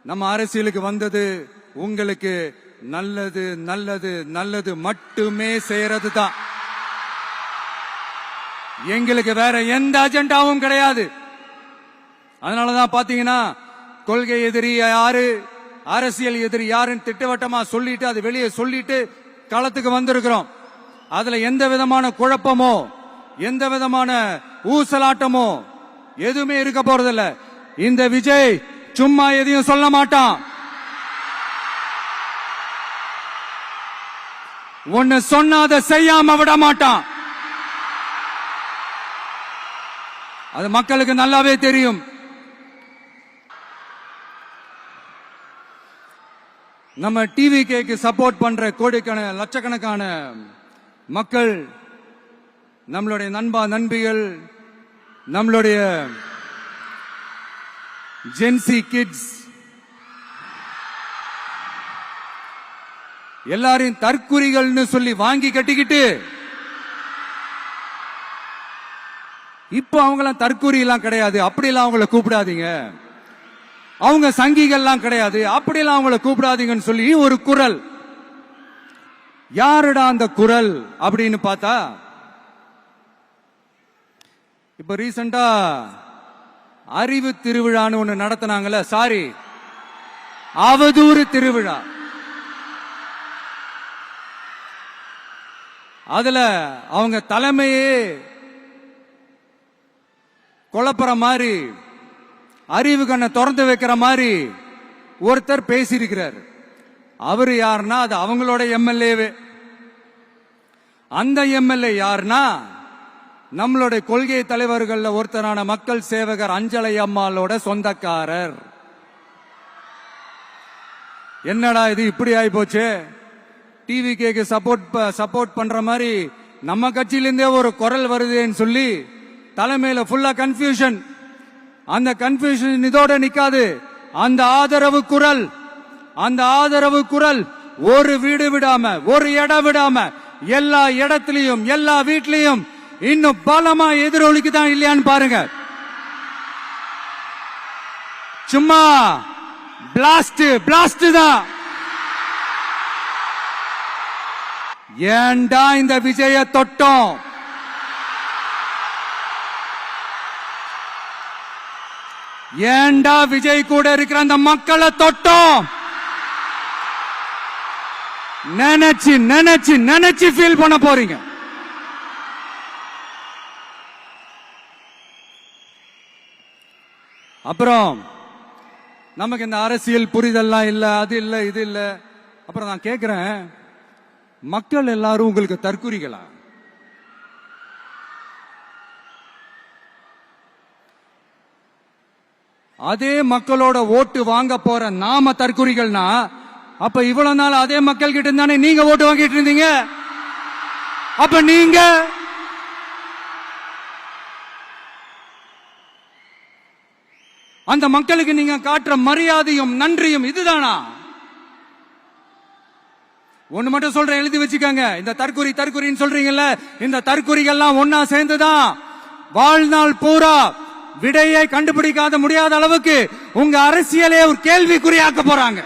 நம்ம அரசியலுக்கு வந்தது உங்களுக்கு நல்லது நல்லது நல்லது மட்டுமே செய்யறது தான். எங்களுக்கு வேற எந்த அஜெண்டாவும் கிடையாது. அதனாலதான் பாத்தீங்கன்னா கொள்கை எதிரி யாரு, அரசியல் எதிரி யாருன்னு திட்டவட்டமா சொல்லிட்டு அது வெளியே சொல்லிட்டு களத்துக்கு வந்திருக்கிறோம். அதுல எந்த விதமான குழப்பமோ எந்த விதமான ஊசலாட்டமோ எதுவுமே இருக்க போறதில்ல. இந்த விஜய் சும்மா எதையும் சொல்ல மாட்டான். ஒன்னு சொன்னா அதை செய்யாம விட மாட்டான். அது மக்களுக்கு நல்லாவே தெரியும். நம்ம டிவிகேக்கு சப்போர்ட் பண்ற கோடிக்கணக்கான லட்சக்கணக்கான மக்கள், நம்மளுடைய நண்பா நண்பிகள், நம்மளுடைய ஜென்சி கிட்ஸ் எல்லாரையும் தற்குறிகள்னு சொல்லி வாங்கி கட்டிக்கிட்டு இப்ப அவங்களாம் தற்குறி எல்லாம் கிடையாது, அப்படிலாம் அவங்கள கூப்பிடாதீங்க. அவங்க சங்கிகள்லாம் கிடையாது, அப்படிலாம் அவங்கள கூப்பிடாதீங்கன்னு சொல்லி ஒரு குரல். யாருடா அந்த குரல் அப்படின்னு பார்த்தா, இப்ப ரீசெண்டா அறிவு திருவிழான்னு ஒண்ணு நடத்தினாங்கல்ல, சாரி அவதூறு திருவிழா. அதுல அவங்க தலைமையே குழப்பற மாதிரி, அறிவு கண்ணை திறந்து வைக்கிற மாதிரி ஒருத்தர் பேசியிருக்கிறார். அவரு யாருன்னா அது அவங்களோட எம்எல்ஏவே. அந்த எம்எல்ஏ யாருன்னா நம்மளுடைய கொள்கை தலைவர்கள் ஒருத்தரான மக்கள் சேவகர் அஞ்சலை அம்மாளோட சொந்தக்காரர். என்னடா இது இப்படி ஆகி போச்சு? டிவிகேக்கு சப்போர்ட் பண்ற மாதிரி நம்ம கட்சியிலிருந்தே ஒரு குரல் வருதுன்னு சொல்லி தலைமையில ஃபுல்லா கன்ஃபியூஷன். அந்த கன்ஃபியூஷன் இதோட நிக்காது. அந்த ஆதரவு குரல் ஒரு வீடு விடாம, ஒரு இடம் விடாம, எல்லா இடத்திலையும் எல்லா வீட்லயும் இன்னும் பலமா எதிரொலிக்குதான் இல்லையான்னு பாருங்க. சும்மா பிளாஸ்ட் தான். ஏண்டா இந்த விஜய தொட்டோம்? ஏண்டா விஜய் கூட இருக்கிற அந்த மக்களை தொட்டோம்? நினைச்சு ஃபீல் பண்ண போறீங்க. அப்புறம் நமக்கு இந்த அரசியல் புரிதல்லாம் இல்ல, அது இல்ல, இது இல்ல. அப்புறம் நான் கேக்குறேன், மக்கள் எல்லாரும் உங்களுக்கு தற்குறிகளா? அதே மக்களோட ஓட்டு வாங்க போற நாம தற்குறிகள்னா, அப்ப இவ்வளவு நாள் அதே மக்கள் கிட்ட இருந்தானே நீங்க ஓட்டு வாங்கிட்டு இருந்தீங்க. அப்ப நீங்க அந்த மக்களுக்கு நீங்க காட்டுற மரியாதையும் நன்றியும் இதுதானா? ஒண்ணு மட்டும் சொல்றேன், எழுதி வச்சுக்கோங்க. இந்த தற்குறின்னு சொல்றீங்கல்ல, இந்த தற்குறிகள்லாம் ஒன்னா சேர்ந்துதான் வாழ்நாள் பூரா விடையை கண்டுபிடிக்காத முடியாத அளவுக்கு உங்க அரசியலே ஒரு கேள்விக்குறியாக்க போறாங்க.